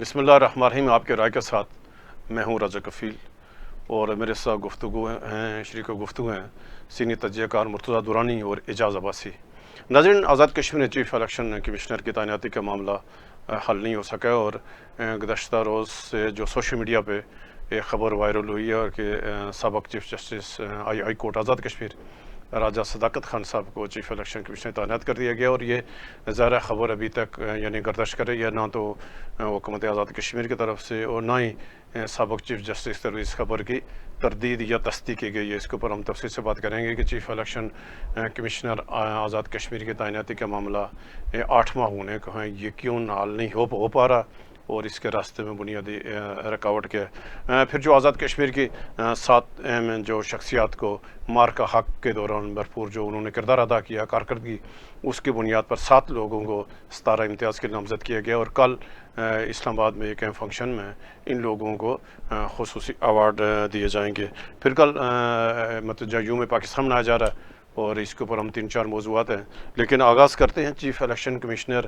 بسم اللہ الرحمن الرحیم. آپ کے رائے کے ساتھ میں ہوں رضا کفیل اور میرے ساتھ گفتگو ہیں شریک گفتگو ہیں سینئر تجزیہ کار مرتضیٰ دورانی اور اعجاز عباسی. ناظرین، Azad Kashmir chief election commissioner کی تعیناتی کا معاملہ حل نہیں ہو سکا اور گزشتہ روز سے جو سوشل میڈیا پہ ایک خبر وائرل ہوئی ہے اور کہ سابق chief justice high court Azad Kashmir راجہ صداقت خان صاحب کو چیف الیکشن کمشنر تعینات کر دیا گیا، اور یہ ظاہر خبر ابھی تک یعنی گردش کرے یا نہ تو حکومت آزاد کشمیر کی طرف سے اور نہ ہی سابق چیف جسٹس کی طرف اس خبر کی تردید یا تصدیق کی گئی ہے. اس کے اوپر ہم تفصیل سے بات کریں گے کہ chief election commissioner Azad Kashmir کی تعیناتی کا معاملہ 8 ماہ ہونے کو ہے، یہ کیوں حل نہیں ہو پا رہا اور اس کے راستے میں بنیادی رکاوٹ کیا ہے. پھر جو آزاد کشمیر کی 7 اہم جو شخصیات کو مارکا حق کے دوران بھرپور جو انہوں نے کردار ادا کیا، کارکردگی، اس کی بنیاد پر 7 لوگوں کو 17 امتیاز کے نامزد کیا گیا، اور کل اسلام آباد میں ایک اہم فنکشن میں ان لوگوں کو خصوصی ایوارڈ دیے جائیں گے. پھر کل مطلب یوم پاکستان منایا جا رہا ہے اور اس کے اوپر ہم 3-4 موضوعات ہیں، لیکن آغاز کرتے ہیں چیف الیکشن کمشنر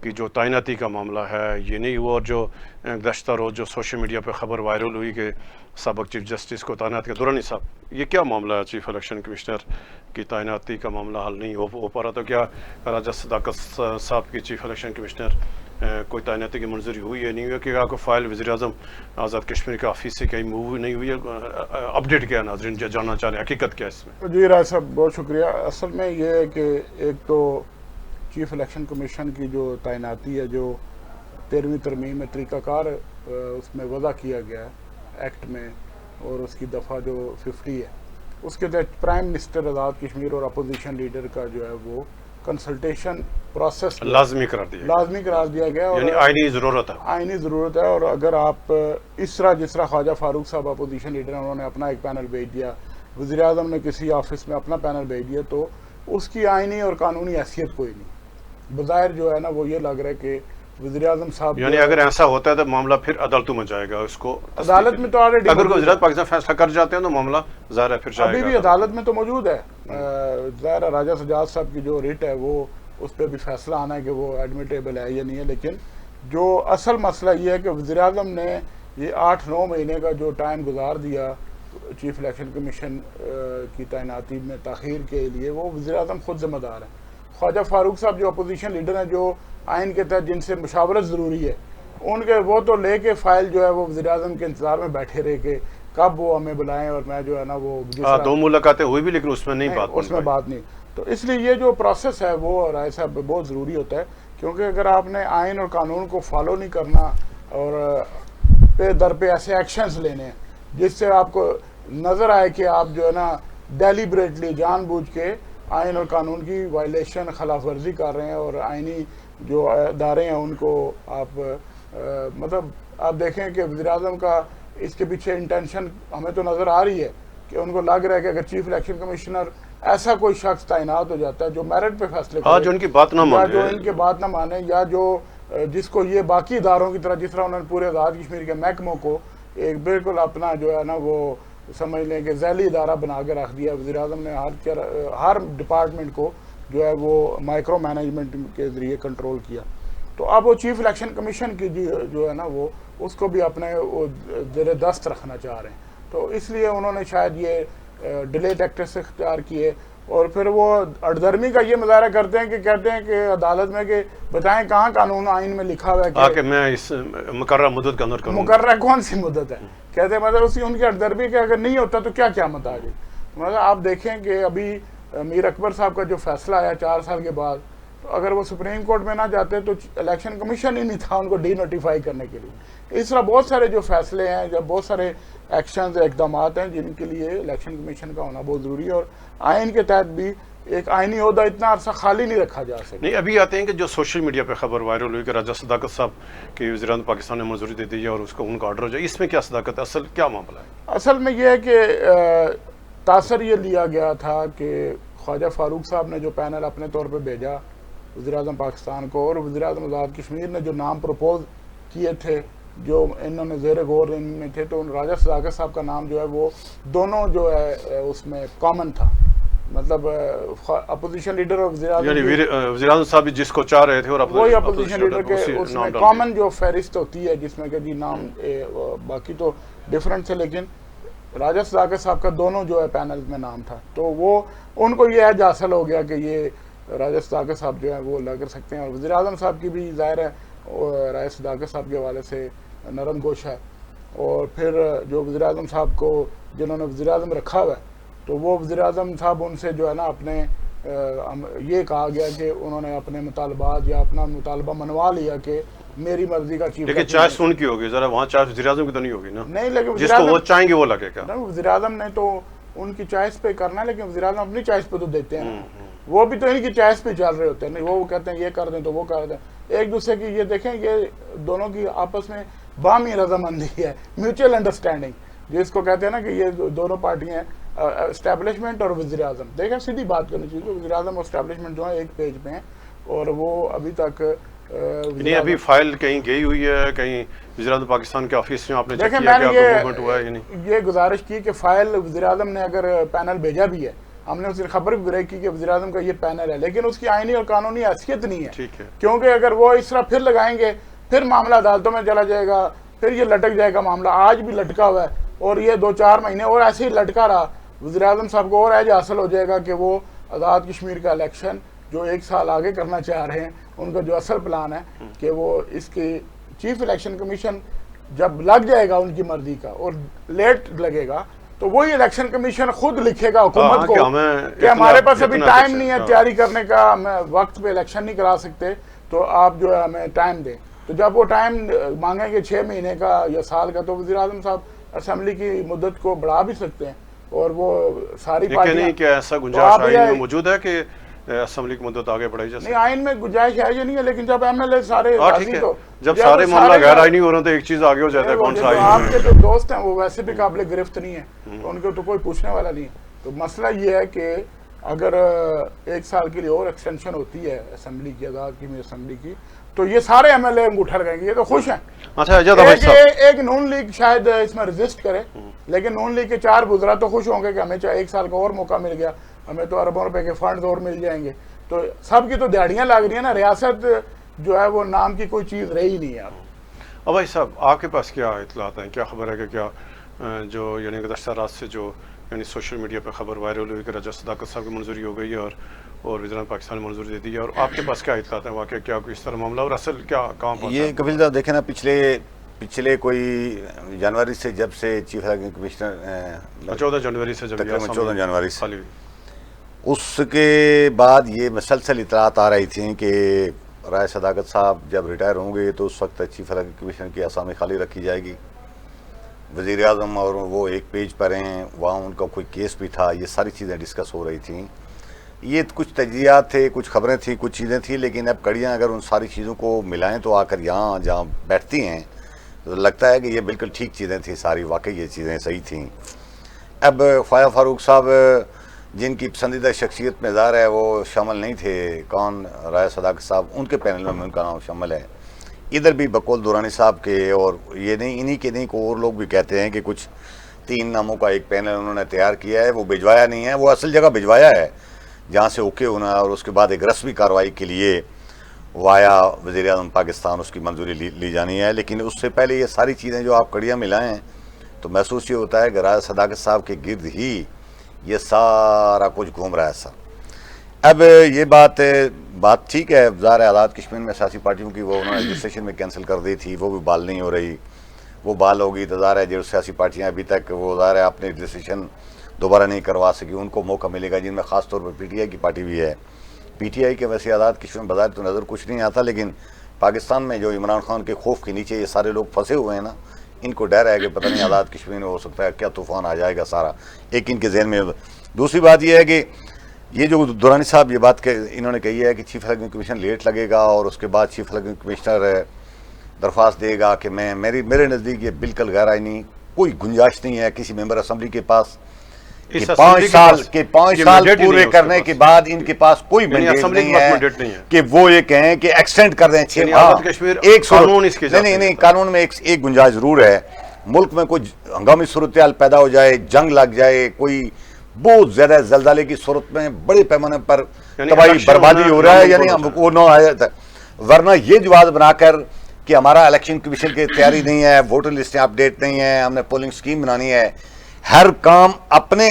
کی جو تعیناتی کا معاملہ ہے. یہ نہیں ہوا، اور جو گزشتہ روز جو سوشل میڈیا پہ خبر وائرل ہوئی کہ سابق چیف جسٹس کو تعینات کیا دورانی صاحب، یہ کیا معاملہ ہے؟ چیف الیکشن کمشنر کی تعیناتی کا معاملہ حل نہیں ہو پا رہا، تو کیا راجہ صداقت صاحب کی چیف الیکشن کمشنر کوئی تعیناتی کی منظوری ہوئی ہے نہیں ہوئی؟ کہ کوئی فائل وزیر اعظم آزاد کشمیر کے آفس سے کہیں موو نہیں ہوئی ہے؟ اپڈیٹ کیا ناظرین جاننا چاہ رہے ہیں، حقیقت کیا ہے اس میں؟ جی رائے صاحب، بہت شکریہ. اصل میں یہ ہے کہ ایک تو چیف الیکشن کمیشن کی جو تعیناتی ہے، جو 13ویں ترمیم میں طریقہ کار اس میں وضع کیا گیا ہے ایکٹ میں، اور اس کی دفعہ جو 50 ہے، اس کے تحت پرائم منسٹر آزاد کشمیر اور اپوزیشن لیڈر کا جو ہے وہ کنسلٹیشن پروسیس لازمی قرار دیا گیا، یعنی آئینی ضرورت ہے. اور اگر آپ اس طرح جس طرح خواجہ فاروق صاحب اپوزیشن لیڈر ہیں، انہوں نے اپنا ایک پینل بھیج دیا، وزیر اعظم نے کسی آفس میں اپنا پینل بھیج دیا، تو اس کی آئینی اور قانونی حیثیت کوئی نہیں. بظاہر جو ہے نا وہ یہ لگ رہا ہے کہ وزیر اعظم صاحب یعنی اگر ایسا ہوتا ہے تو معاملہ پھر عدالتوں میں جائے گا، اس کو عدالت میں تو آلریڈی اگر وزیر اعظم پاکستان فیصلہ کر جاتے ہیں تو معاملہ ظاہر ہے پھر جائے گا، ابھی بھی عدالت میں تو موجود ہے. ظاہر ہے راجہ سجاد صاحب کی جو ریٹ ہے وہ اس پہ بھی فیصلہ آنا ہے کہ وہ ایڈمیٹیبل ہے یا نہیں ہے. لیکن جو اصل مسئلہ یہ ہے کہ وزیر اعظم نے یہ 8-9 مہینے کا جو ٹائم گزار دیا چیف الیکشن کمیشن کی تعیناتی میں تاخیر کے لیے، وہ وزیر اعظم خود ذمہ دار ہیں. خواجہ فاروق صاحب جو اپوزیشن لیڈر ہیں، جو آئین کے تحت جن سے مشاورت ضروری ہے، ان کے وہ تو لے کے فائل جو ہے وہ وزیر اعظم کے انتظار میں بیٹھے رہے کہ کب وہ ہمیں بلائیں، اور میں جو ہے نا وہ 2 ملاقاتیں ہوئی بھی لیکن اس میں بات نہیں. تو اس لیے یہ جو پروسیس ہے وہ رائے صاحب بہت ضروری ہوتا ہے، کیونکہ اگر آپ نے آئین اور قانون کو فالو نہیں کرنا اور پہ در پہ ایسے ایکشنز لینے ہیں جس سے آپ کو نظر آئے کہ آپ جو ہے نا ڈیلیبریٹلی جان بوجھ کے آئین اور قانون کی وائلیشن خلاف ورزی کر رہے ہیں، اور آئینی جو ادارے ہیں ان کو آپ مطلب آپ دیکھیں کہ وزیر اعظم کا اس کے پیچھے انٹینشن ہمیں تو نظر آ رہی ہے کہ ان کو لگ رہا ہے کہ اگر چیف الیکشن کمشنر ایسا کوئی شخص تعینات ہو جاتا ہے جو میرٹ پہ فیصلے کرے، جو ان کی بات نہ مانے، جو ان کے بات نہ مانے، یا جو جس کو یہ باقی اداروں کی طرح جس طرح انہوں نے پورے آزاد کشمیر کے محکموں کو ایک بالکل اپنا جو ہے نا وہ سمجھ لیں کہ ذیلی ادارہ بنا کے رکھ دیا. وزیر اعظم نے ہر ڈپارٹمنٹ کو جو ہے وہ مائکرو مینجمنٹ کے ذریعے کنٹرول کیا. تو اب وہ چیف الیکشن کمیشن کی جو ہے نا وہ اس کو بھی اپنے زیر دست رکھنا چاہ رہے ہیں. تو اس لیے انہوں نے شاید یہ ڈیلے ٹیکٹکس اختیار کیے، اور پھر وہ اڑدرمی کا یہ مظاہرہ کرتے ہیں کہ کہتے ہیں کہ عدالت میں کہ بتائیں کہاں قانون آئین میں لکھا ہوا ہے کہ میں اس مقررہ مدت کے اندر کروں. مقررہ کون سی مدت ہے؟ کہتے ہیں مطلب اسی ان کی اڑدرمی کہ اگر نہیں ہوتا تو کیا قیامت آ جائے. مطلب آپ دیکھیں کہ ابھی میر اکبر صاحب کا جو فیصلہ آیا 4 سال کے بعد، تو اگر وہ سپریم کورٹ میں نہ جاتے تو الیکشن کمیشن ہی نہیں تھا ان کو ڈی نوٹیفائی کرنے کے لیے. اس طرح بہت سارے جو فیصلے ہیں، جب بہت سارے ایکشنز اقدامات ہیں جن کے لیے الیکشن کمیشن کا ہونا بہت ضروری ہے، اور آئین کے تحت بھی ایک آئینی عہدہ اتنا عرصہ خالی نہیں رکھا جا سکتا. نہیں، ابھی آتے ہیں کہ جو سوشل میڈیا پہ خبر وائرل ہوئی کہ راجہ صداقت صاحب کی وزیر اعظم پاکستان نے منظوری دے دی ہے اور اس کو ان کا آرڈر ہو جائے، اس میں کیا صداقت ہے؟ اصل کیا معاملہ ہے؟ اصل میں یہ ہے کہ تاثر یہ لیا گیا تھا کہ خواجہ فاروق صاحب نے جو پینل اپنے طور پہ بھیجا وزیر اعظم پاکستان کو، اور وزیر اعظم آزاد کشمیر نے جو نام پروپوز کیے تھے جو انہوں نے زیر غور ان میں تھے، تو راجہ صداقت صاحب کا نام جو ہے وہ دونوں جو ہے اس میں کامن تھا. مطلب اپوزیشن لیڈر اور وزیر اعظم یعنی وزیر اعظم صاحب بھی جس کو چاہ رہے تھے اور وہی اپوزیشن لیڈر کے اس میں کامن جو فہرست ہوتی ہے جس میں کہ جی نام باقی تو ڈفرنٹ تھے، لیکن راجہ صداقت صاحب کا دونوں جو ہے پینل میں نام تھا، تو وہ ان کو یہ عہد حاصل ہو گیا کہ یہ راجہ صداقت صاحب جو ہے وہ لگ سکتے ہیں، اور وزیر اعظم صاحب کی بھی ظاہر ہے راجہ صداقت صاحب کے حوالے سے نرم گوش ہے، اور پھر جو وزیر اعظم صاحب کو جنہوں نے وزیر اعظم رکھا ہوا ہے تو وہ وزیر اعظم صاحب ان سے جو ہے نا اپنے یہ کہا گیا کہ انہوں نے اپنے مطالبات یا اپنا مطالبہ منوا لیا کہ میری مرضی کا چیف، لیکن چوائس ان کی ہوگی ذرا، وہاں چوائس وزیر اعظم کی تو نہیں ہوگی نا، نہیں، لیکن جس کو وہ چاہیں گے وہ لگے گا. وزیر اعظم نے تو ان کی چوائس پہ کرنا ہے، لیکن وزیر اعظم اپنی چوائس پہ تو دیتے ہیں، وہ بھی تو ان کی چوائس پہ چل رہے ہوتے ہیں، وہ کہتے ہیں یہ کر دیں تو وہ کر دیں، ایک دوسرے کی یہ دیکھیں یہ دونوں کی آپس میں باہمی رضامندی ہے، میوچل انڈرسٹینڈنگ جس کو کہتے ہیں نا کہ یہ دونوں پارٹیاں ہیں، اسٹیبلشمنٹ اور وزیر اعظم. دیکھیں سیدھی بات کرنی چاہیے، وزیر اعظم اور اسٹیبلشمنٹ جو ہے ایک پیج پہ ہیں، اور وہ ابھی تک نہیں ابھی فائل کہیں گئی ہوئی ہے، کہیں وزیر اعظم پاکستان کے آفس میں آپ نے چیک دیکھیں کیا میں کہ نے موومنٹ ہوا ہے یا نہیں؟ یہ گزارش کی کہ فائل وزیر اعظم نے اگر پینل بھیجا بھی ہے، ہم نے اس دن خبر بھی کی کہ وزیر اعظم کا یہ پینل ہے، لیکن اس کی آئینی اور قانونی حیثیت نہیں ہے، ٹھیک ہے، کیونکہ اگر وہ اس طرح پھر لگائیں گے پھر معاملہ عدالتوں میں چلا جائے گا، پھر یہ لٹک جائے گا معاملہ، آج بھی لٹکا ہوا ہے اور یہ 2-4 مہینے اور ایسے ہی لٹکا رہا، وزیر اعظم صاحب کو اور ایج حاصل ہو جائے گا کہ وہ آزاد کشمیر کا الیکشن جو 1 سال آگے کرنا چاہ رہے ہیں، ان کا جو اصل پلان ہے کہ وہ اس کی چیف الیکشن کمیشن جب لگ جائے گا ان کی مرضی کا اور لیٹ لگے گا تو وہی الیکشن کمیشن خود لکھے گا حکومت کو کہ ہمارے پاس ابھی ٹائم نہیں ہے تیاری کرنے کا، ہم وقت پہ الیکشن نہیں کرا سکتے، تو آپ جو ہے ہمیں ٹائم دیں. تو جب وہ ٹائم مانگیں گے 6 مہینے کا یا سال کا، تو وزیر اعظم صاحب اسمبلی کی مدت کو بڑھا بھی سکتے ہیں، اور وہ ساری لیکن نہیں کہ ایسا گنجائش آئین میں موجود ہے کہ اسمبلی کی مدت آگے بڑھائی جا سکتی؟ نہیں، آئین میں گنجائش ہے یہ نہیں ہے، لیکن جب ایم ایل اے سارے راضی تو جب سارے معاملہ غیر آئینی ہو رہے ہیں تو ایک چیز آگے ہو جاتا ہے، کون سا آئین؟ آپ کے جو دوست ہیں وہ ویسے بھی قابل گرفت نہیں ہیں، تو ان کو تو کوئی پوچھنے والا نہیں ہے. تو مسئلہ یہ ہے کہ اگر 1 سال کے لیے اور ایکسٹینشن ہوتی ہے اسمبلی کی، آزاد کشمیر اسمبلی کی، تو یہ سارے ایم ایل اے انگوٹھا لگائیں گے، یہ تو خوش ہیں. اچھا ایک نون لیگ شاید اس میں رجسٹ کرے، لیکن نون لیگ کے 4 وزراء تو خوش ہوں گے کہ ہمیں 1 سال کا اور موقع مل گیا، ہمیں تو اربوں روپے کے فنڈز اور مل جائیں گے. تو سب کی تو دیہڑیاں لگ رہی ہیں نا، ریاست جو ہے وہ نام کی کوئی چیز رہی نہیں ہے. اب بھائی صاحب آپ کے پاس کیا اطلاعات ہیں، کیا خبر ہے کہ کیا جو یعنی گزشتہ رات سے جو یعنی سوشل میڈیا پہ خبر وائرل ہوئی کہ راجہ صداقت صاحب کی منظوری ہو گئی ہے اور وزیر اعظم پاکستان نے منظوری دے دی ہے، اور آپ کے پاس کیا اطلاعات ہیں، واقعہ کیا کوئی اس طرح معاملہ اور اصل کیا کہاں پہنچا؟ یہ کپیل صاحب دیکھیں نا، پچھلے کوئی جنوری سے جب سے چیف الیکشن کمشنر 14 جنوری سے جب تقریباً 14 جنوری سے اس کے بعد یہ مسلسل اطلاعات آ رہی تھیں کہ راجہ صداقت صاحب جب ریٹائر ہوں گے تو اس وقت چیف الیکشن کمیشن کی اسامی خالی رکھی جائے گی، وزیر اعظم اور وہ ایک پیج پر ہیں، وہاں ان کا کوئی کیس بھی تھا، یہ ساری چیزیں ڈسکس ہو رہی تھیں. یہ کچھ تجزیات تھے، کچھ خبریں تھیں، کچھ چیزیں تھیں، لیکن اب کڑیاں اگر ان ساری چیزوں کو ملائیں تو آ کر یہاں جہاں بیٹھتی ہیں تو لگتا ہے کہ یہ بالکل ٹھیک چیزیں تھیں ساری، واقعی یہ چیزیں صحیح تھیں. اب خواجہ فاروق صاحب جن کی پسندیدہ شخصیت میں ظاہر ہے وہ شامل نہیں تھے، کون راجہ صداقت صاحب، ان کے پینل میں ان کا نام شامل ہے. ادھر بھی بقول دورانی صاحب کے، اور یہ نہیں انہی کے نہیں کو اور لوگ بھی کہتے ہیں کہ کچھ 3 ناموں کا ایک پینل انہوں نے تیار کیا ہے، وہ بھجوایا نہیں ہے، وہ اصل جگہ بھجوایا ہے جہاں سے اوکے ہونا ہے، اور اس کے بعد ایک رسمی کارروائی کے لیے وایا وزیر اعظم پاکستان اس کی منظوری لی جانی ہے. لیکن اس سے پہلے یہ ساری چیزیں جو آپ کڑیاں ملائیں تو محسوس یہ ہوتا ہے کہ راجہ صداقت صاحب کے گرد ہی یہ سارا کچھ گھوم رہا ہے سر. اب یہ بات ٹھیک ہے، ظاہر ہے آزاد کشمیر میں سیاسی پارٹیوں کی وہ انہوں نے رجسٹریشن میں کینسل کر دی تھی، وہ بھی بحال نہیں ہو رہی، وہ بحال ہوگی تو ظاہر ہے جو سیاسی پارٹیاں ابھی تک وہ ظاہر ہے اپنے رجسٹریشن دوبارہ نہیں کروا سکی، ان کو موقع ملے گا، جن میں خاص طور پر پی ٹی آئی کی پارٹی بھی ہے. پی ٹی آئی کے ویسے آزاد کشمیر میں بظاہر تو نظر کچھ نہیں آتا، لیکن پاکستان میں جو عمران خان کے خوف کے نیچے یہ سارے لوگ پھنسے ہوئے ہیں نا، ان کو ڈر ہے کہ پتہ نہیں آزاد کشمیر میں ہو سکتا ہے کیا طوفان آ جائے گا سارا، ایک ان کے ذہن میں. دوسری بات یہ ہے کہ یہ جو دورانی صاحب یہ بات انہوں نے کہی ہے کہ چیف الیکشن کمیشن لیٹ لگے گا اور اس کے بعد چیف الیکشن کمشنر درخواست دے گا کہ میرے نزدیک یہ بالکل غیر آئینی، کوئی گنجائش نہیں ہے کسی ممبر اسمبلی کے پاس کہ 5 سال پورے کرنے کے بعد ان کے پاس کوئی مینڈیٹ نہیں ہے کہ وہ یہ کہیں کہ ایکسٹینڈ کر دیں 6 ماہ. نہیں، قانون میں ایک گنجائش ضرور ہے. ملک میں کوئی ہنگامی صورتحال پیدا ہو جائے، جنگ لگ جائے، کوئی بہت زیادہ زلزلے کی صورت میں بڑے پیمانے پر یعنی تباہی الیکشن بربادی ہونا ہو رہا ہے، ناممکن یعنی ہوتا ہم کو نہ آیا تھا، ورنہ یہ جواز بنا کر کہ ہمارا الیکشن کمیشن کی تیاری نہیں ہے، ووٹر لسٹیں اپڈیٹ نہیں ہیں، ہم نے پولنگ سکیم بنانی ہے، ہر کام اپنے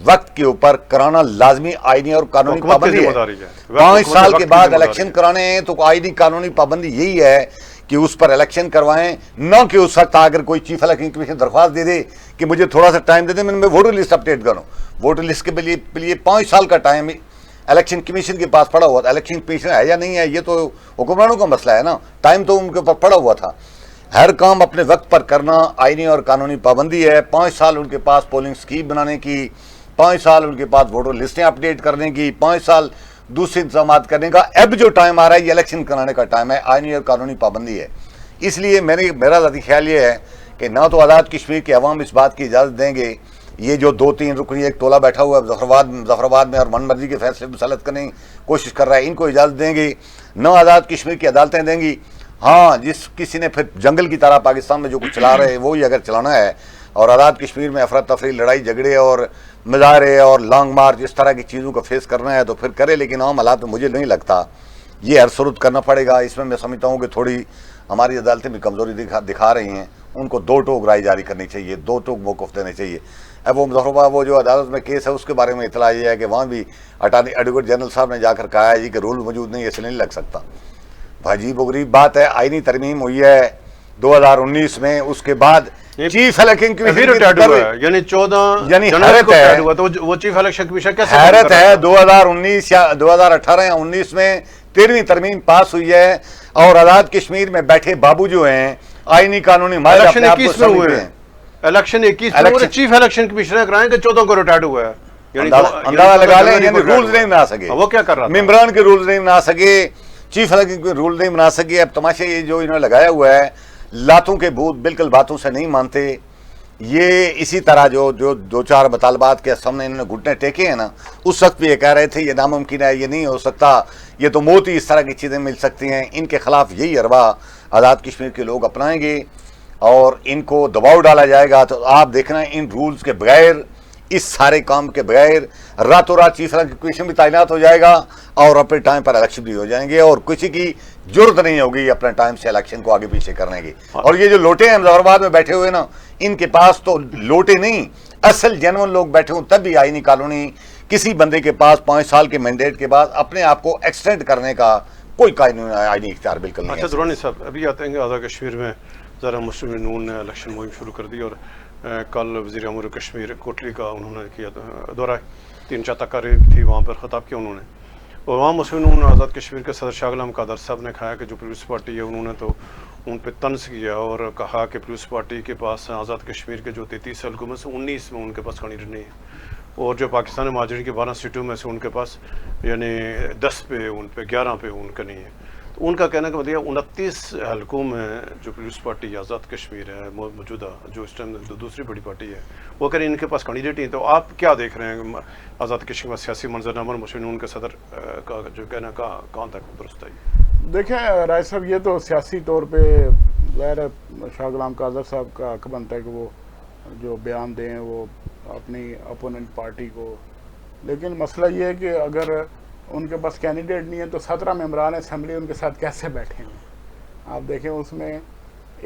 وقت کے اوپر کرانا لازمی آئینی اور قانونی حکومت کی پابندی ذمہ ہے۔ داری ہے، 5 سال وقت کے کی بعد ذمہ داری الیکشن ہے۔ کرانے ہیں تو آئینی قانونی پابندی یہی ہے کہ اس پر الیکشن کروائیں، نہ کہ اس وقت اگر کوئی چیف الیکشن کمیشن درخواست دے دے کہ مجھے تھوڑا سا ٹائم دے دیں میں ووٹر لسٹ اپڈیٹ کروں۔ ووٹر لسٹ کے لیے 5 سال کا ٹائم الیکشن کمیشن کے پاس پڑا ہوا تھا، الیکشن کمیشن ہے یا نہیں ہے یہ تو حکمرانوں کا مسئلہ ہے نا، ٹائم تو ان کے اوپر پڑا ہوا تھا۔ ہر کام اپنے وقت پر کرنا آئینی اور قانونی پابندی ہے۔ 5 سال ان کے پاس پولنگ سکیم بنانے کی، 5 سال ان کے پاس ووٹر لسٹیں اپڈیٹ کرنے کی، 5 سال دوسرے انتظامات کرنے کا۔ اب جو ٹائم آ رہا ہے یہ الیکشن کرانے کا ٹائم ہے، آئینی اور قانونی پابندی ہے۔ اس لیے میرا ذاتی خیال یہ ہے کہ نہ تو آزاد کشمیر کے عوام اس بات کی اجازت دیں گے، یہ جو 2-3 رکنی ایک ٹولہ بیٹھا ہوا ہے ظفر آباد میں اور من مرضی کے فیصلے مسلط کرنے کی کوشش کر رہا ہے، ان کو اجازت دیں گے، نہ آزاد کشمیر کی عدالتیں دیں گی۔ ہاں جس کسی نے پھر جنگل کی طرح پاکستان میں جو کچھ چلا رہے ہیں وہی اگر چلانا ہے اور آزاد کشمیر میں افراتفری لڑائی جھگڑے اور مظاہرے اور لانگ مارچ اس طرح کی چیزوں کو فیس کرنا ہے تو پھر کرے، لیکن عام حالات میں مجھے نہیں لگتا یہ ہر صورت کرنا پڑے گا۔ اس میں سمجھتا ہوں کہ تھوڑی ہماری عدالتیں بھی کمزوری دکھا رہی ہیں، ان کو 2 ٹوک رائے جاری کرنی چاہیے، 2 ٹوک موقف دینے چاہیے۔ اب وہ مظفر وہ جو عدالت میں کیس ہے اس کے بارے میں اطلاع یہ ہے کہ وہاں بھی ایڈوکیٹ جنرل صاحب نے جا کر کہا ہے جی کہ رول موجود نہیں، ایسے نہیں لگ سکتا۔ عجیب و غریب بات ہے، آئینی ترمیم ہوئی ہے 2019 میں، اس کے بعد چیف الیکشن کمیشن ریٹائرڈ ہوا ہے، یعنی 14 یعنی جنوری حیرت کو ہے، ریٹائرڈ ہوا تو وہ چیف الیکشن کمیشن کیسے حیرت ہے 2019 یا 2018 یا 19 میں 13ویں ترمیم پاس ہوئی ہے اور آزاد کشمیر میں بیٹھے بابو جو ہیں آئینی قانونی ماہر الیکشن اپنے آپ کو 21 میں ہوئے سمجھتے ہیں، ہیں۔ الیکشن 21 میں ہوئے، چیف الیکشن کمیشنر کرائیں کہ 14 کو ریٹائرڈ ہوا ہے، اندازہ لگا لیں، یعنی رولز نہیں بنا سکے، وہ کیا کر رہا تھا؟ ممبران کے رولز نہیں بنا سکے، چیف الیکشن کے رول نہیں بنا سکے۔ اب تماشا یہ جو انہوں نے لگایا ہوا ہے، لاتوں کے بھوت بالکل باتوں سے نہیں مانتے۔ یہ اسی طرح جو 2-4 مطالبات کے سامنے انہوں نے گھٹنے ٹیکے ہیں نا، اس وقت بھی یہ کہہ رہے تھے یہ ناممکن ہے، یہ نہیں ہو سکتا، یہ تو موت ہی اس طرح کی چیزیں مل سکتی ہیں۔ ان کے خلاف یہی حربہ آزاد کشمیر کے لوگ اپنائیں گے اور ان کو دباؤ ڈالا جائے گا۔ تو آپ دیکھنا ان رولز کے بغیر، اس سارے کام کے بغیر راتوں رات چیف الیکشن کمیشن بھی تعینات ہو جائے گا اور اپنے ٹائم پر الیکشن بھی ہو جائیں گے اور کسی کی ضرورت نہیں ہوگی اپنے ٹائم سے الیکشن کو آگے پیچھے کرنے کی۔ اور یہ جو لوٹے ہیں مظفر آباد میں بیٹھے ہوئے نا، ان کے پاس تو لوٹے نہیں، اصل جینون لوگ بیٹھے ہوں تب بھی آئینی قانونی کسی بندے کے پاس 5 سال کے مینڈیٹ کے بعد اپنے آپ کو ایکسٹینڈ کرنے کا کوئی آئینی اختیار بالکل نہیں ہے۔ اچھا درانی صاحب، ابھی آتے ہیں کہ آزاد کشمیر میں ذرا مسلم نون نے الیکشن مہم شروع کر دی اور کل وزیر امور کشمیر کوٹلی کا انہوں نے کیا دورہ، 3-4 تقاریر تھی وہاں پر خطاب کیا انہوں نے، اور وہاں مسلم نون آزاد کشمیر کے صدر شاہ غلام قادر صاحب نے کہا کہ جو پیپلز پارٹی ہے انہوں نے تو ان پہ طنز کیا اور کہا کہ پیپلز پارٹی کے پاس آزاد کشمیر کے جو 33 حلقوں سے 19 میں ان کے پاس کینڈیڈیٹ نہیں ہے، اور جو پاکستان مہاجرین کی 12 سیٹوں میں سے ان کے پاس یعنی 10 پہ ان پہ 11 پہ ان کا نہیں ہے۔ تو ان کا کہنا کہ مطلب 29 حلقوں میں جو پیپلز پارٹی آزاد کشمیر ہے موجودہ جو اس ٹائم دوسری بڑی پارٹی ہے، وہ کہہ رہے ہیں ان کے پاس کینڈیڈیٹ نہیں۔ تو آپ کیا دیکھ رہے ہیں آزاد کشمیر میں سیاسی منظرنامہ اور مسلم نون کے صدر کا جو کہنا کہاں تک درست ہے؟ دیکھیں رائے صاحب، یہ تو سیاسی طور پہ ظاہر ہے شاہ غلام قادر صاحب کا حق بنتا ہے کہ وہ جو بیان دیں وہ اپنی اپوننٹ پارٹی کو، لیکن مسئلہ یہ ہے کہ اگر ان کے پاس کینڈیڈیٹ نہیں ہے تو 17 ممبران اسمبلی ان کے ساتھ کیسے بیٹھیں گے؟ آپ دیکھیں اس میں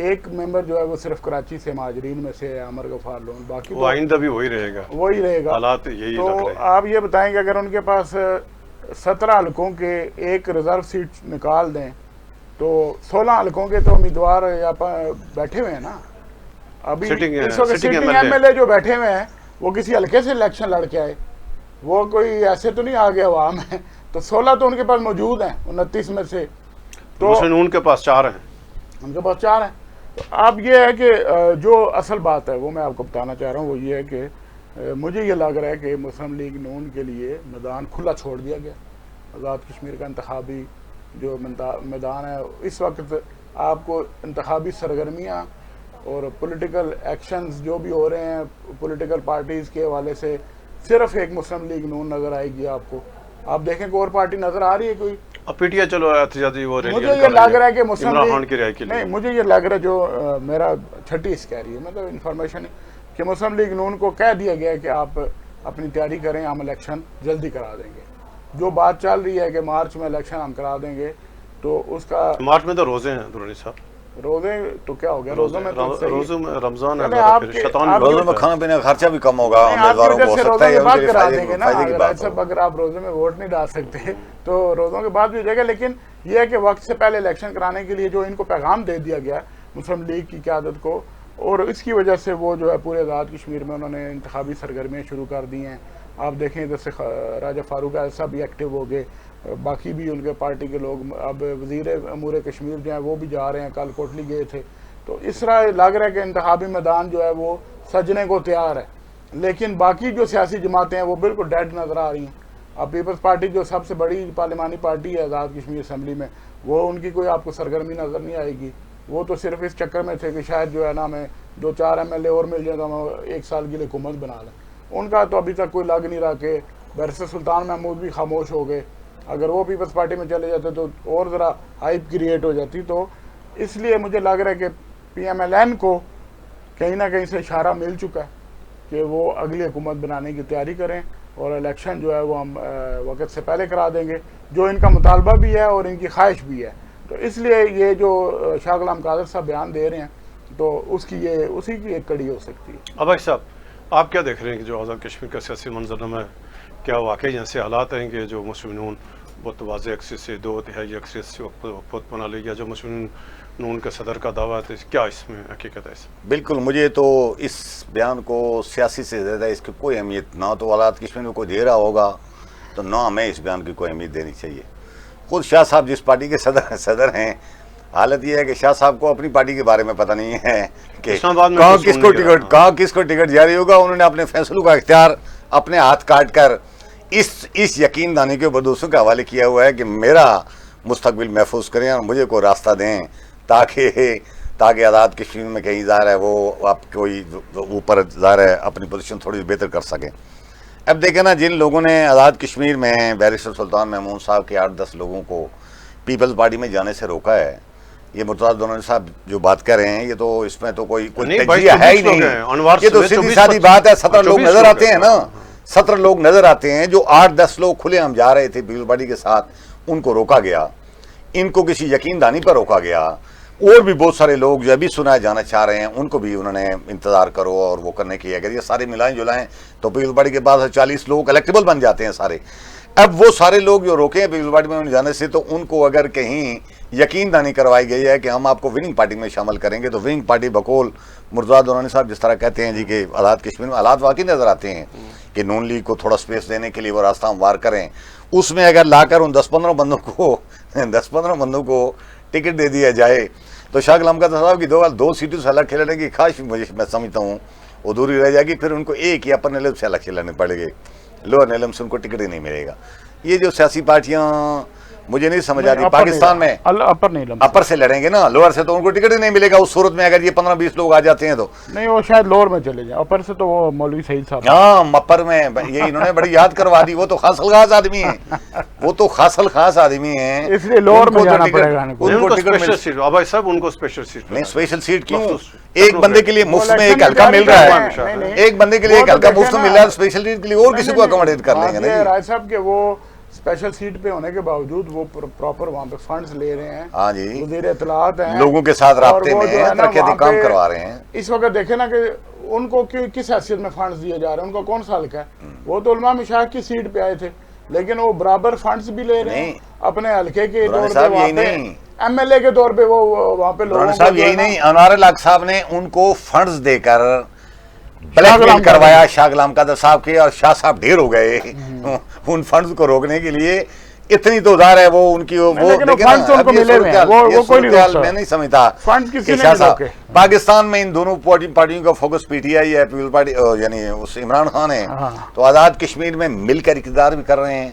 ایک ممبر جو ہے وہ صرف کراچی سے مہاجرین میں سے ہے، عمر غفار لون، باقی وہ آئندہ بھی وہی رہے گا، حالات یہی لگ رہے ہیں۔ تو آپ یہ بتائیں کہ اگر ان کے پاس 17 حلقوں کے ایک ریزرو سیٹ نکال دیں تو 16 حلقوں کے تو امیدوار بیٹھے ہوئے ہیں نا۔ ابھی اس وقت سٹنگ ایم ایل اے جو بیٹھے ہوئے ہیں وہ کسی حلقے سے الیکشن لڑ کے آئے، وہ کوئی ایسے تو نہیں آ گیا عوام ہے، تو 16 تو ان کے پاس موجود ہیں 29 میں سے، تو ان کے پاس 4 ہیں، ان کے پاس 4 ہیں۔ تو اب یہ ہے کہ جو اصل بات ہے وہ میں آپ کو بتانا چاہ رہا ہوں، وہ یہ ہے کہ مجھے یہ لگ رہا ہے کہ مسلم لیگ نون کے لیے میدان کھلا چھوڑ دیا گیا۔ آزاد کشمیر کا انتخابی جو میدان ہے، اس وقت آپ کو انتخابی سرگرمیاں اور پولیٹیکل ایکشنز جو بھی ہو رہے ہیں پولیٹیکل پارٹیز کے حوالے سے، صرف ایک مسلم لیگ نون نظر آئے گی آپ کو۔ آپ دیکھیں کہ اور پارٹی نظر آ رہی ہے کوئی؟ پی ٹی آئی چلو احتجاجی وہ ریلی مجھے یہ لگ رہا ہے کہ مسلم عمران کی رہائی کے لیے، نہیں، مجھے یہ لگ رہا ہے جو میرا چھٹی اس کہہ رہی ہے، مطلب انفارمیشن ہے کہ مسلم لیگ نون کو کہہ دیا گیا ہے کہ آپ اپنی تیاری کریں, ہم الیکشن جلدی کرا دیں گے. جو بات چل رہی ہے کہ مارچ میں الیکشن ہم کرا دیں گے, تو اس کا مارچ میں تو روزے ہیں درانی صاحب, روزے تو کیا ہو گیا, روزوں میں تو روزوں میں رمضان ہے, چلے آپ پھر کے- شیطان آپ بھی روزوں میں کھانا پینے کا خرچہ بھی کم ہوگا, نہیں, آپ کی امیدواروں وجہ کو ہو سے سکتا روزوں ہے کے ان بعد کے لیے کرا دیں گے نا. فائدے کی اگر بات ایسا ہو. اگر آپ روزے میں ووٹ نہیں ڈال سکتے تو روزوں کے بعد بھی ہو جائے گا. لیکن یہ ہے کہ وقت سے پہلے الیکشن کرانے کے لیے جو ان کو پیغام دے دیا گیا مسلم لیگ کی قیادت کو, اور اس کی وجہ سے وہ جو ہے پورے آزاد کشمیر میں انہوں نے انتخابی سرگرمیاں شروع کر دی ہیں. آپ دیکھیں جیسے راجہ فاروق ایسا بھی ایکٹیو ہو گئے, باقی بھی ان کے پارٹی کے لوگ, اب وزیر امور کشمیر جو ہیں وہ بھی جا رہے ہیں, کل کوٹلی گئے تھے. تو اس طرح لگ رہا ہے کہ انتخابی میدان جو ہے وہ سجنے کو تیار ہے. لیکن باقی جو سیاسی جماعتیں ہیں وہ بالکل ڈیڈ نظر آ رہی ہیں. اب پیپلز پارٹی جو سب سے بڑی پارلیمانی پارٹی ہے آزاد کشمیر اسمبلی میں, وہ ان کی کوئی آپ کو سرگرمی نظر نہیں آئے گی. وہ تو صرف اس چکر میں تھے کہ شاید جو ہے نا ہمیں 2-4 MLA اور مل جائیں تو ہم 1 سال کے لیے حکومت بنا لیں. ان کا تو ابھی تک کوئی لگ نہیں رہا کہ بیرسٹر سلطان محمود بھی خاموش ہو گئے. اگر وہ پیپلز پارٹی میں چلے جاتے تو اور ذرا ہائپ کریٹ ہو جاتی. تو اس لیے مجھے لگ رہا ہے کہ PMLN کو کہیں نہ کہیں سے اشارہ مل چکا ہے کہ وہ اگلی حکومت بنانے کی تیاری کریں, اور الیکشن جو ہے وہ ہم وقت سے پہلے کرا دیں گے, جو ان کا مطالبہ بھی ہے اور ان کی خواہش بھی ہے. تو اس لیے یہ جو شاہ غلام قادر صاحب بیان دے رہے ہیں تو اسی کی ایک کڑی ہو سکتی ہے. عباس صاحب, آپ کیا دیکھ رہے ہیں کہ جو آزاد کشمیر کا سیاسی منظرنامہ ہے, کیا واقعی ایسے حالات ہیں کہ جو مسلم نون بہت واضح اکثریت سے 2/3 اکثریت سے حکومت بنا لے گیا, جو مسلم نون کے صدر کا دعویٰ ہے, کیا اس میں حقیقت ہے؟ بالکل, مجھے تو اس بیان کو سیاسی سے زیادہ اس کی کوئی اہمیت نہ تو آزاد کشمیر میں کوئی دے رہا ہوگا, تو نہ ہمیں اس بیان کی کوئی اہمیت دینی چاہیے. خود شاہ صاحب جس پارٹی کے صدر ہیں, حالت یہ ہے کہ شاہ صاحب کو اپنی پارٹی کے بارے میں پتہ نہیں ہے کہ کہاں کس کو ٹکٹ جاری ہوگا. انہوں نے اپنے فیصلوں کا اختیار اپنے ہاتھ کاٹ کر اس یقین دانی کے اوپر دوسروں کے حوالے کیا ہوا ہے کہ میرا مستقبل محفوظ کریں اور مجھے کوئی راستہ دیں تاکہ آزاد کشمیر میں کہیں ظاہر ہے وہ آپ کوئی اوپر ظاہر ہے اپنی پوزیشن تھوڑی بہتر کر سکیں. اب دیکھیں نا, جن لوگوں نے آزاد کشمیر میں بیرسٹر سلطان محمود صاحب کے 8-10 لوگوں کو پیپلز پارٹی میں جانے سے روکا ہے, یہ مرتضیٰ درانی صاحب جو بات کر رہے ہیں, یہ تو اس میں تو کوئی تجزیہ ہے ہی نہیں. یہ تو سیدھی سادی بات ہے. 17 لوگ نظر آتے ہیں نا, 17 لوگ نظر آتے ہیں جو 8-10 لوگ کھلے ہم جا رہے تھے پیپلز پارٹی کے ساتھ, ان کو روکا گیا, ان کو کسی یقین دانی پر روکا گیا. اور بھی بہت سارے لوگ جو ابھی سنائے جانا چاہ رہے ہیں ان کو بھی انہوں نے انتظار کرو اور وہ کرنے کی, اگر یہ سارے ملائیں جلائیں تو پیپلز پارٹی کے بعد 40 لوگ الیکٹیبل بن جاتے ہیں سارے. اب وہ سارے لوگ جو روکے ہیں پیپلز پارٹی میں جانے سے, تو ان کو اگر کہیں یقین دانی کروائی گئی ہے کہ ہم آپ کو وننگ پارٹی میں شامل کریں گے, تو وننگ پارٹی بقول مرتضیٰ درانی صاحب جس طرح کہتے ہیں جی کہ آزاد کشمیر میں حالات واقعی نظر آتے ہیں کہ نون لیگ کو تھوڑا سپیس دینے کے لیے وہ راستہ ہموار کریں, اس میں اگر لا کر ان 10-15 بندوں کو ٹکٹ دے دیا جائے تو شاہ غلام قادر صاحب کی 2 سیٹوں سے الگ کھیلنے کی خواہش میں سمجھتا ہوں ادھوری رہ جائے گی. پھر ان کو ایک یا اپر نیلم سے الگ کھیلنے پڑے گی, لوور نیلم سے ان کو ٹکٹ ہی نہیں ملے گا. یہ جو سیاسی پارٹیاں مجھے نہیں سمجھ آتی, پاکستان میں اپر سے لڑیں گے نا, لوور سے تو ان کو ٹکٹ ہی نہیں ملے گا. اس صورت میں اگر یہ 15-20 لوگ آ جاتے ہیں تو نہیں, وہ شاید لوور میں چلے جائیں, اپر سے تو وہ مولوی سعید صاحب, ہاں اپر میں یہ انہوں نے بڑی یاد کروا دی. وہ تو خاص الخاص آدمی ہیں, اس لیے لوور میں جانا پڑے گا. ان کو اسپیشل سیٹ, عباس صاحب ان کو اسپیشل سیٹ نہیں, اسپیشل سیٹ کیوں؟ ایک بندے کے لیے مفت میں ایک حلقہ مل رہا ہے, ایک بندے کے لیے ایک حلقہ مفت مل رہا ہے, اسپیشل سیٹ کے لیے اور کسی کو اکوموڈیٹ کر لیں گے. نہیں رائے صاحب کہ وہ اسپیشل سیٹ پہ ہونے کے باوجود وہ پراپر وہاں پہ فنڈز لے رہے ہیں, ہاں جی, وزیر اطلاعات ہیں, لوگوں کے ساتھ رابطے میں ترقیاتی کام کروا رہے ہیں. اس وقت دیکھیں نا کہ ان کو کس حیثیت میں فنڈز دیے جا رہے ہیں, ان کو کون سا حلقہ ہے؟ وہ تو علماء مشائخ کی سیٹ پہ آئے تھے, لیکن وہ برابر فنڈز بھی لے رہے ہیں اپنے حلقے کے طور پہ, وہاں پہ MLA کے طور پہ وہ وہاں پہ لوگوں صاحب یہی نہیں, انوار الحق صاحب نے ان کو فنڈز دے کر بلیک میل کروایا شاہ غلام قادر صاحب کے, اور شاہ صاحب ڈھیر ہو گئے ان فنڈز کو روکنے کے لیے. اتنی تو ظاہر ہے وہ ان کی وہ میں نہیں سمجھتا کہ شاہ صاحب پاکستان میں ان دونوں پارٹیوں کا فوکس PTI ہے, پیپلز پارٹی یعنی اس عمران خان ہے, تو آزاد کشمیر میں مل کر اقتدار بھی کر رہے ہیں.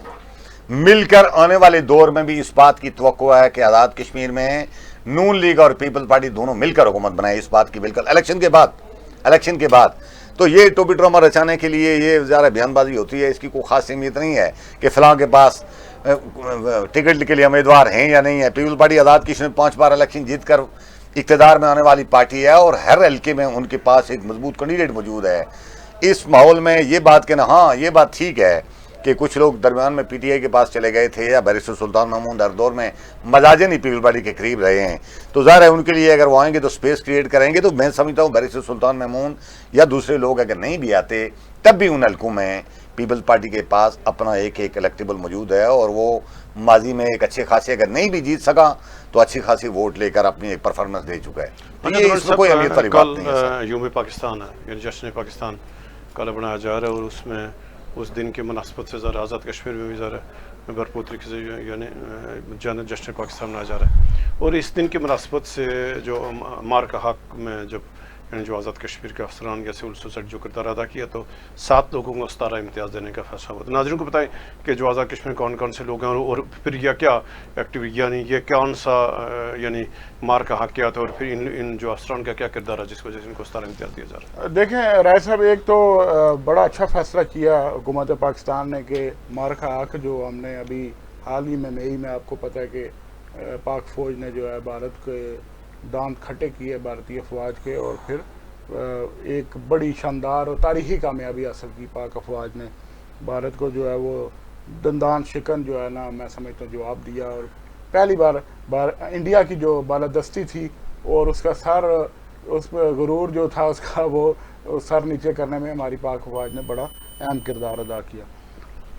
مل کر آنے والے دور میں بھی اس بات کی توقع ہے کہ آزاد کشمیر میں نون لیگ اور پیپلز پارٹی دونوں مل کر حکومت بنائے. اس بات کی بالکل الیکشن کے بعد تو یہ ٹوپی ڈرامہ رچانے کے لیے یہ زیادہ بیان بازی ہوتی ہے, اس کی کوئی خاص اہمیت نہیں ہے کہ فلاں کے پاس ٹکٹ کے لیے امیدوار ہیں یا نہیں ہے. پیپلز پارٹی آزاد کشمیر 5 بار الیکشن جیت کر اقتدار میں آنے والی پارٹی ہے, اور ہر حلقے میں ان کے پاس ایک مضبوط کینڈیڈیٹ موجود ہے. اس ماحول میں یہ بات کہنا، ہاں یہ بات ٹھیک ہے کہ کچھ لوگ درمیان میں پی ٹی آئی کے پاس چلے گئے تھے یا بیرسٹر سلطان مامون ہر دور میں مزاجن ہی پیپل پارٹی کے قریب رہے ہیں، تو ظاہر ہے ان کے لیے اگر وہ آئیں گے تو سپیس کریٹ کریں گے. تو میں سمجھتا ہوں بیرسٹر سلطان مامون یا دوسرے لوگ اگر نہیں بھی آتے تب بھی ان حلقوں میں پیپلز پارٹی کے پاس اپنا ایک الیکٹیبل موجود ہے، اور وہ ماضی میں ایک اچھے خاصے اگر نہیں بھی جیت سکا تو اچھی خاصی ووٹ لے کر اپنی ایک پرفارمنس دے چکا ہے. تو یہ اس میں کوئی اہمیت والی بات نہیں ہے. کل یوم پاکستان ہے، یعنی جشن پاکستان کل بنایا جا رہا ہے، اور اس میں اس دن کی مناسبت سے ذرا آزاد کشمیر میں بھی ذرا بھرپور طریقے سے یعنی جشن پاکستان منایا جا رہا ہے. اور اس دن کی مناسبت سے جو مار کا حق میں جب یعنی جو آزاد کشمیر کے افسران یا سول سوسائٹی جو کردار ادا کیا تو 7 لوگوں کو 17 امتیاز دینے کا فیصلہ ہوا. تو ناظرین کو بتائیں کہ جو آزاد کشمیر کون کون سے لوگ ہیں اور پھر یہ کیا ایکٹیویٹی یعنی یہ کون سا یعنی مار کا حق کیا تھا، اور پھر ان جو افسران کا کیا کردار ہے جس وجہ سے ان کو 17 امتیاز دیا جا رہا ہے. دیکھیں رائے صاحب، ایک تو بڑا اچھا فیصلہ کیا حکومت پاکستان نے کہ مار کا حق جو ہم نے ابھی حال ہی میں مئی میں آپ کو پتہ ہے کہ پاک فوج نے جو ہے بھارت کے دانت کھٹے کیے بھارتی افواج کے، اور پھر ایک بڑی شاندار اور تاریخی کامیابی حاصل کی. پاک افواج نے بھارت کو جو ہے وہ دندان شکن جو ہے نا میں سمجھتا ہوں جواب دیا، اور پہلی بار انڈیا کی جو بالادستی تھی اور اس کا سر، اس میں غرور جو تھا اس کا، وہ سر نیچے کرنے میں ہماری پاک افواج نے بڑا اہم کردار ادا کیا.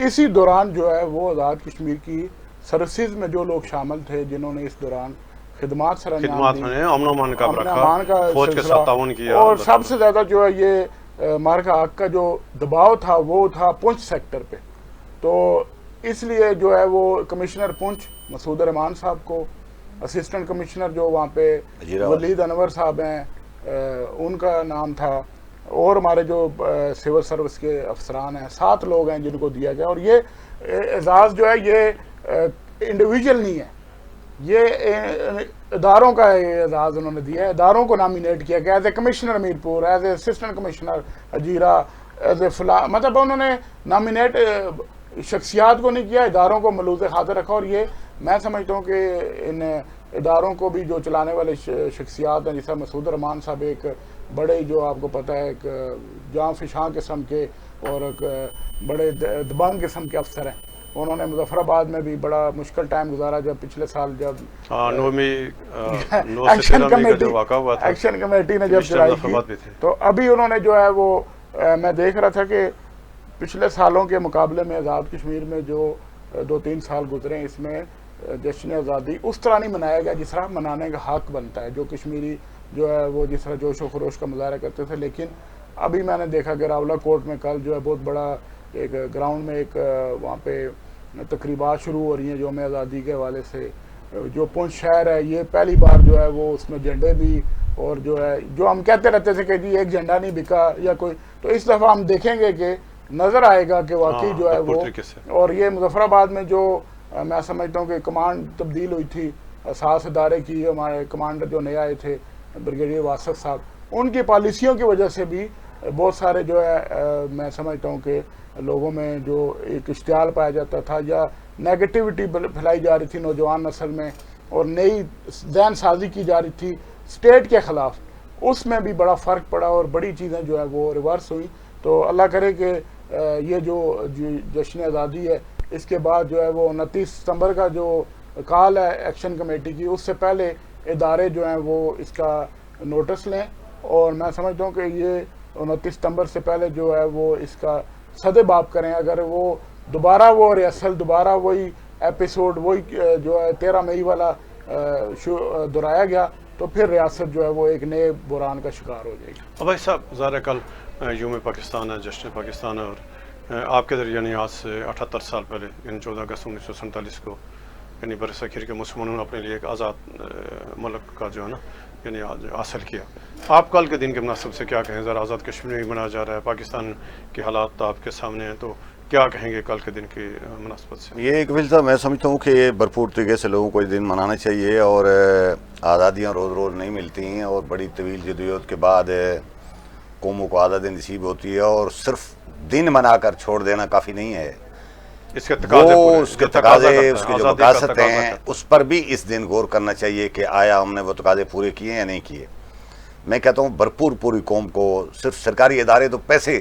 اسی دوران جو ہے وہ آزاد کشمیر کی سروسز میں جو لوگ شامل تھے جنہوں نے اس دوران خدمات سر انجام دی، امن و امان کا رکھا، فوج کے ساتھ تعاون کیا، اور سب سے زیادہ جو ہے یہ مار کا حق کا جو دباؤ تھا وہ تھا پونچھ سیکٹر پہ. تو اس لیے جو ہے وہ کمشنر پونچھ مسعود الرحمان صاحب کو، اسسٹنٹ کمشنر جو وہاں پہ ولید انور صاحب ہیں ان کا نام تھا، اور ہمارے جو سول سروس کے افسران ہیں 7 لوگ ہیں جن کو دیا گیا. اور یہ اعزاز جو ہے یہ انڈیویجول نہیں ہے، یہ اداروں کا اعزاز انہوں نے دیا ہے. اداروں کو نامینیٹ کیا گیا as a commissioner Mirpur, as a assistant commissioner Hajira, as a مطلب انہوں نے نامینیٹ شخصیات کو نہیں کیا، اداروں کو ملوث خاطر رکھا. اور یہ میں سمجھتا ہوں کہ ان اداروں کو بھی جو چلانے والے شخصیات ہیں، جیسا مسعود الرحمان صاحب ایک بڑے جو آپ کو پتہ ہے ایک جاں فشاں قسم کے اور ایک بڑے دبنگ قسم کے افسر ہیں. انہوں نے مظفر آباد میں بھی بڑا مشکل ٹائم گزارا جب پچھلے سال جب ایکشن کمیٹی نے جب چلائی کی. تو ابھی انہوں نے جو ہے وہ میں دیکھ رہا تھا کہ پچھلے سالوں کے مقابلے میں آزاد کشمیر میں جو 2-3 سال گزرے ہیں اس میں جشن آزادی اس طرح نہیں منایا گیا جس طرح منانے کا حق بنتا ہے. جو کشمیری جو ہے وہ جس طرح جوش و خروش کا مظاہرہ کرتے تھے، لیکن ابھی میں نے دیکھا کہ راولہ کوٹ میں کل جو ہے بہت بڑا ایک گراؤنڈ میں ایک وہاں پہ تقریبات شروع ہو رہی ہیں یوم آزادی کے حوالے سے. جو پونچھ شہر ہے یہ پہلی بار جو ہے وہ اس میں جھنڈے بھی، اور جو ہے جو ہم کہتے رہتے تھے کہ جی ایک جھنڈا نہیں بکا یا کوئی، تو اس دفعہ ہم دیکھیں گے کہ نظر آئے گا کہ واقعی جو ہے وہ. اور یہ مظفر آباد میں جو میں سمجھتا ہوں کہ کمانڈ تبدیل ہوئی تھی اساس ادارے کی، ہمارے کمانڈر جو نئے آئے تھے بریگیڈیئر واسف صاحب، ان کی پالیسیوں کی وجہ سے بھی بہت سارے جو ہے میں سمجھتا ہوں کہ لوگوں میں جو ایک اشتعال پایا جاتا تھا یا نیگیٹیوٹی پھیلائی جا رہی تھی نوجوان نسل میں، اور نئی ذہن سازی کی جا رہی تھی اسٹیٹ کے خلاف، اس میں بھی بڑا فرق پڑا اور بڑی چیزیں جو ہے وہ ریورس ہوئی. تو اللہ کرے کہ یہ جو جشن آزادی ہے اس کے بعد جو ہے وہ 29 ستمبر کا جو کال ہے ایکشن کمیٹی کی، اس سے پہلے ادارے جو ہیں وہ اس کا نوٹس لیں. اور میں سمجھتا ہوں کہ یہ 29 ستمبر سے پہلے جو ہے وہ اس کا صد باب کریں. اگر وہ دوبارہ وہ ریہرسل دوبارہ وہی ایپیسوڈ وہی جو ہے 13 مئی والا دہرایا گیا تو پھر ریاست جو ہے وہ ایک نئے بحران کا شکار ہو جائے گی. بھائی صاحب ظاہر کل یوم پاکستان ہے، جشن پاکستان ہے، اور آپ کے ذریعے یعنی آج سے 78 سال پہلے یعنی 14 اگست 1947 کو یعنی برصغیر کے مسلمانوں نے اپنے لیے ایک آزاد ملک کا جو ہے نا یعنی حاصل کیا. آپ کل کے دن کے مناسب سے کیا کہیں؟ ذرا آزاد کشمیر میں منایا جا رہا ہے، پاکستان کے حالات آپ کے سامنے ہیں، تو کیا کہیں گے کل کے دن کی مناسبت سے؟ یہ ایک صاحب میں سمجھتا ہوں کہ بھرپور طریقے سے لوگوں کو یہ دن منانا چاہیے، اور آزادیاں روز روز نہیں ملتی ہیں، اور بڑی طویل جدوجہد کے بعد قوموں کو آزادی نصیب ہوتی ہے، اور صرف دن منا کر چھوڑ دینا کافی نہیں ہے. اس کے تقاضے اس کی جو مقاصد ہیں اس پر بھی اس دن غور کرنا چاہیے کہ آیا ہم نے وہ تقاضے پورے کیے یا نہیں کیے. میں کہتا ہوں بھرپور پوری قوم کو، صرف سرکاری ادارے تو پیسے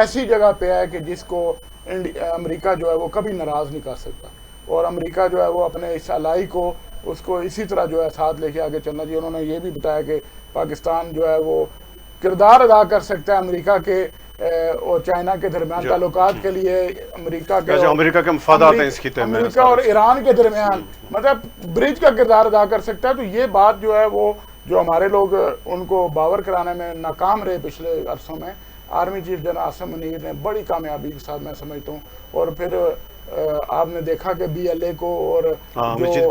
ایسی جگہ پہ ہے کہ جس کو امریکہ جو ہے وہ کبھی ناراض نہیں کر سکتا، اور امریکہ جو ہے وہ اپنے اس الائی کو اس کو اسی طرح جو ہے ساتھ لے کے آگے چلنا چاہیے۔ انہوں نے یہ بھی بتایا کہ پاکستان جو ہے وہ کردار ادا کر سکتا ہے امریکہ کے اور چائنا کے درمیان تعلقات کے لیے، امریکہ کے مفادات ہیں اس کی تہمین، امریکہ اور ایران کے درمیان مطلب برج کا کردار ادا کر سکتا ہے۔ تو یہ بات جو ہے وہ جو ہمارے لوگ ان کو باور کرانے میں ناکام رہے پچھلے عرصوں میں، army chief general Asim Munir نے بڑی کامیابی کے ساتھ میں سمجھتا ہوں، اور پھر آپ نے دیکھا کہ BLA کو اور مجید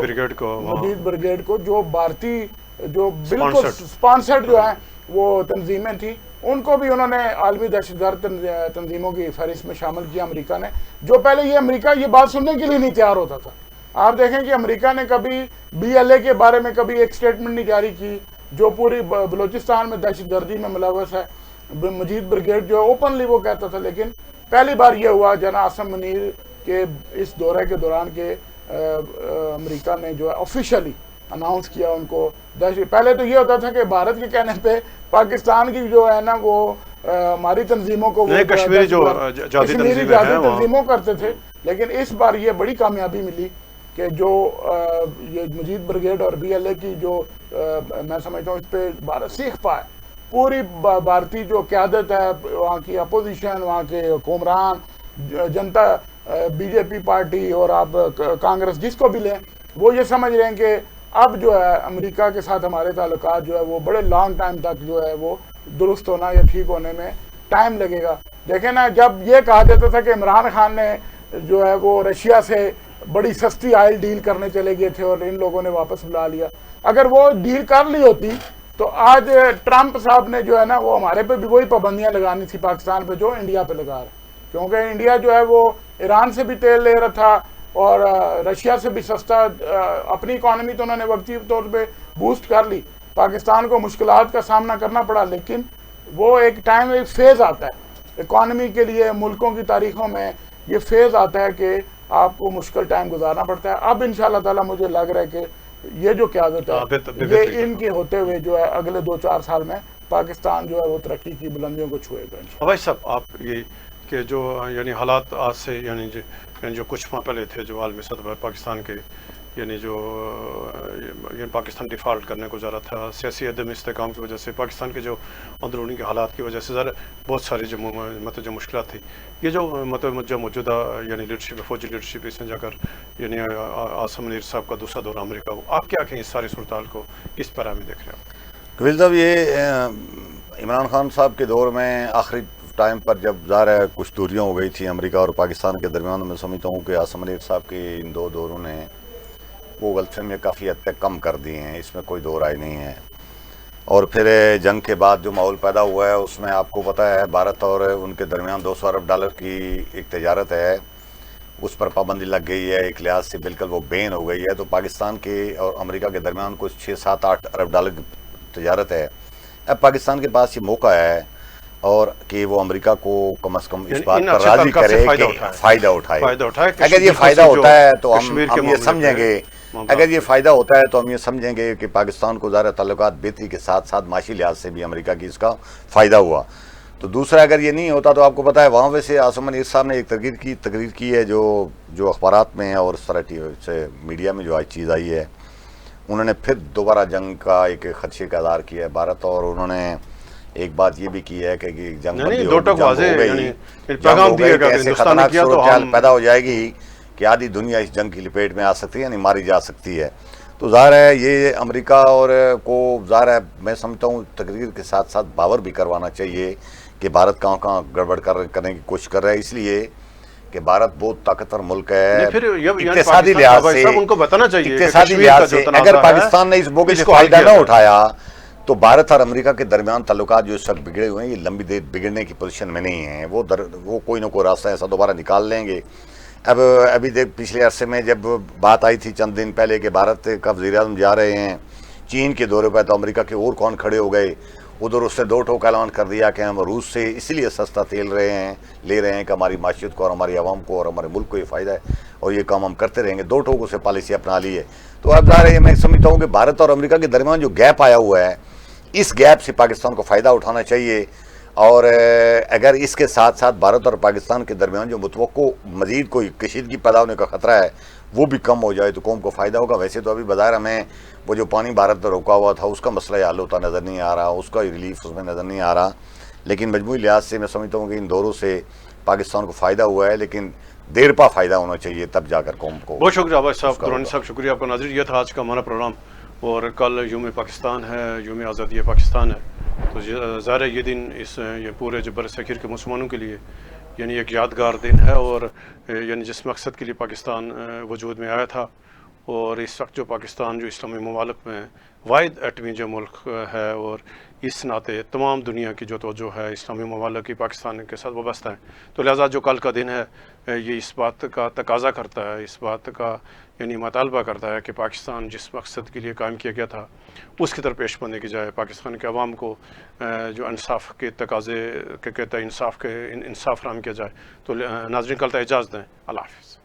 بریگیڈ کو جو بھارتی جو بالکل سپانسرڈ جو ہیں وہ تنظیمیں تھیں، ان کو بھی انہوں نے عالمی دہشت گرد تنظیموں کی فہرست میں شامل کیا امریکہ نے، جو پہلے یہ امریکہ یہ بات سننے کے لیے نہیں تیار ہوتا تھا۔ آپ دیکھیں کہ امریکہ نے کبھی BLA کے بارے میں کبھی ایک سٹیٹمنٹ نہیں جاری کی، جو پوری بلوچستان میں دہشت گردی میں ملوث ہے۔ مجید بریگیڈ جو اوپنلی وہ کہتا تھا، لیکن پہلی بار یہ ہوا جنرل عاصم منیر کے اس دورے کے دوران کہ امریکہ نے جو ہے آفیشلی اناؤنس کیا ان کو دہشت۔ پہلے تو یہ ہوتا تھا کہ بھارت کے کہنے پہ پاکستان کی جو ہے نا وہ ہماری تنظیموں کو کشمیری جہادی تنظیموں کرتے تھے، لیکن اس بار یہ بڑی کامیابی ملی کہ جو یہ مجید بریگیڈ اور BLA کی جو میں سمجھتا ہوں اس پہ بھارت سیکھ پائے، پوری بھارتی جو قیادت ہے، وہاں کی اپوزیشن، وہاں کے حکمران، جنتا، BJP پارٹی اور آپ کانگریس جس کو بھی لیں، وہ یہ سمجھ رہے ہیں کہ اب جو ہے امریکہ کے ساتھ ہمارے تعلقات جو ہے وہ بڑے لانگ ٹائم تک جو ہے وہ درست ہونا یا ٹھیک ہونے میں ٹائم لگے گا۔ دیکھیں نا، جب یہ کہا جاتا تھا کہ عمران خان نے جو ہے وہ رشیا سے بڑی سستی آئل ڈیل کرنے چلے گئے تھے اور ان لوگوں نے واپس بلا لیا، اگر وہ ڈیل کر لی ہوتی تو آج ٹرمپ صاحب نے جو ہے نا وہ ہمارے پہ بھی وہی پابندیاں لگانی تھی پاکستان پہ جو انڈیا پہ لگا رہا ہے، کیونکہ انڈیا جو ہے وہ ایران سے بھی تیل لے رہا تھا اور رشیا سے بھی سستا، اپنی اکانومی تو انہوں نے وقتی طور پہ بوسٹ کر لی، پاکستان کو مشکلات کا سامنا کرنا پڑا، لیکن وہ ایک ٹائم ایک فیز آتا ہے اکانومی کے لیے، ملکوں کی تاریخوں میں یہ فیز آتا ہے کہ آپ کو مشکل ٹائم گزارنا پڑتا ہے۔ اب انشاءاللہ تعالی مجھے لگ رہا ہے کہ یہ جو قیادت ہے یہ ان کے ہوتے ہوئے جو ہے اگلے 2-4 سال میں پاکستان جو ہے وہ ترقی کی بلندیوں کو چھوئے گا انشاءاللہ۔ بھائی صاحب، آپ یہ کہ جو یعنی حالات آج سے یعنی جو کچھ ماہ پہلے تھے جو عالمی سطح پر پاکستان کے یعنی جو پاکستان ڈیفالٹ کرنے کو جا رہا تھا، سیاسی عدم استحکام کی وجہ سے، پاکستان کے جو اندرونی کے حالات کی وجہ سے ذرا بہت ساری جو مشکلات تھی، یہ جو موجودہ یعنی لیڈرشپ، فوجی لیڈرشپ، اس میں جا کر یعنی عاصم منیر صاحب کا دوسرا دورہ امریکہ ہو، آپ کیا کہیں اس ساری صورتحال کو کس پیرا میں دیکھ رہے ہیں؟ قبیل صاحب، یہ عمران خان صاحب کے دور میں آخری ٹائم پر جب ظاہر ہے کچھ دوریاں ہو گئی تھیں امریکہ اور پاکستان کے درمیان، میں سمجھتا ہوں کہ عاصم منیر صاحب کے ان 2 دوروں نے وہ غلط فہمیاں کافی حد تک کم کر دی ہیں، اس میں کوئی دو رائے نہیں ہے۔ اور پھر جنگ کے بعد جو ماحول پیدا ہوا ہے اس میں آپ کو پتہ ہے بھارت اور ان کے درمیان $200 ارب کی ایک تجارت ہے، اس پر پابندی لگ گئی ہے، ایک لحاظ سے بالکل وہ بین ہو گئی ہے۔ تو پاکستان کے اور امریکہ کے درمیان کچھ 6-7-8 ارب ڈالر کی تجارت ہے۔ اب پاکستان کے پاس یہ موقع ہے اور کہ وہ امریکہ کو کم از کم اس بات پر راضی کرے کہ فائدہ اٹھائے۔ اگر یہ فائدہ ہوتا ہے تو ہم یہ سمجھیں گے، اگر یہ فائدہ ہوتا ہے تو ہم یہ سمجھیں گے کہ پاکستان کو ظاہر تعلقات بہتری کے ساتھ ساتھ معاشی لحاظ سے بھی امریکہ کی اس کا فائدہ ہوا۔ تو دوسرا اگر یہ نہیں ہوتا تو آپ کو پتہ ہے وہاں ویسے عاصم منیر صاحب نے ایک تقریر کی ہے جو اخبارات میں ہے اور اس طرح سے میڈیا میں جو آج چیز آئی ہے، انہوں نے پھر دوبارہ جنگ کا ایک خدشے کا اظہار کیا ہے بھارت، اور انہوں نے ایک بات یہ بھی کی ہے کہ جنگ بندی ہو گئی، ایسے خطرناک صورتحال پیدا ہو جائے گی کہ آدھی دنیا اس جنگ کی لپیٹ میں آ سکتی ہے، یعنی ماری جا سکتی ہے۔ تو ظاہر ہے یہ امریکہ اور کو ظاہر ہے میں سمجھتا ہوں تقریر کے ساتھ ساتھ باور بھی کروانا چاہیے کہ بھارت کہاں کہاں گڑبڑ کرنے کی کوشش کر رہا ہے، اس لیے کہ بھارت بہت طاقتور ملک ہے اقتصادی لحاظ سے، اقتصادی لحاظ سے اگر پاکستان نے اس موقع سے فائدہ نہ اٹھایا تو بھارت اور امریکہ کے درمیان تعلقات جو اس وقت بگڑے ہوئے ہیں یہ لمبی دیر بگڑنے کی پوزیشن میں نہیں ہیں، وہ کوئی نہ کوئی راستہ ایسا دوبارہ نکال لیں گے۔ ابھی دیکھ پچھلے عرصے میں جب بات آئی تھی چند دن پہلے کہ بھارت کا وزیر اعظم جا رہے ہیں چین کے دورے پہ، تو امریکہ کے اور کون کھڑے ہو گئے، ادھر اس سے 2 ٹوک اعلان کر دیا کہ ہم روس سے اس لیے سستا تیل لے رہے ہیں کہ ہماری معیشت کو اور ہماری عوام کو اور ہمارے ملک کو یہ فائدہ ہے اور یہ کام ہم کرتے رہیں گے۔ 2 ٹوکوں سے پالیسی اپنا لی ہے۔ تو اب ظاہر ہے میں سمجھتا ہوں کہ بھارت اور امریکہ کے درمیان جو گیپ آیا ہوا ہے، اس گیپ سے پاکستان کو فائدہ اٹھانا چاہیے اور اگر اس کے ساتھ ساتھ بھارت اور پاکستان کے درمیان جو متوقع مزید کوئی کشیدگی پیدا ہونے کا خطرہ ہے وہ بھی کم ہو جائے تو قوم کو فائدہ ہوگا. ویسے تو ابھی بظاہر ہمیں وہ جو پانی بھارت میں روکا ہوا تھا اس کا مسئلہ حل ہوتا نظر نہیں آ رہا, اس کا ریلیف اس میں نظر نہیں آ رہا, لیکن مجموعی لحاظ سے میں سمجھتا ہوں کہ ان دوروں سے پاکستان کو فائدہ ہوا ہے, لیکن دیر پا فائدہ ہونا چاہیے تب جا کر قوم کو. بہت شکریہ عباس صاحب, درانی صاحب, شکریہ آپ کا. ناظرین یہ تھا آج کا ہمارا پروگرام, اور کل یوم پاکستان ہے, یوم آزادی پاکستان ہے. تو ظاہر ہے یہ دن یہ پورے جو برصغیر کے مسلمانوں کے لیے یعنی ایک یادگار دن ہے, اور یعنی جس مقصد کے لیے پاکستان وجود میں آیا تھا, اور اس وقت جو پاکستان جو اسلامی ممالک میں واحد ایٹمی جو ملک ہے, اور اس ناطے تمام دنیا کی جو توجہ ہے اسلامی ممالک کی پاکستان کے ساتھ وابستہ ہے. تو لہٰذا جو کل کا دن ہے یہ اس بات کا تقاضا کرتا ہے, اس بات کا یعنی مطالبہ کرتا ہے کہ پاکستان جس مقصد کے لیے قائم کیا گیا تھا اس کی طرف پیش بندی کی جائے. پاکستان کے عوام کو جو انصاف کے تقاضے کے کہتا ہے انصاف فراہم کیا جائے. تو ناظرین کل تا اجازت دیں, اللہ حافظ.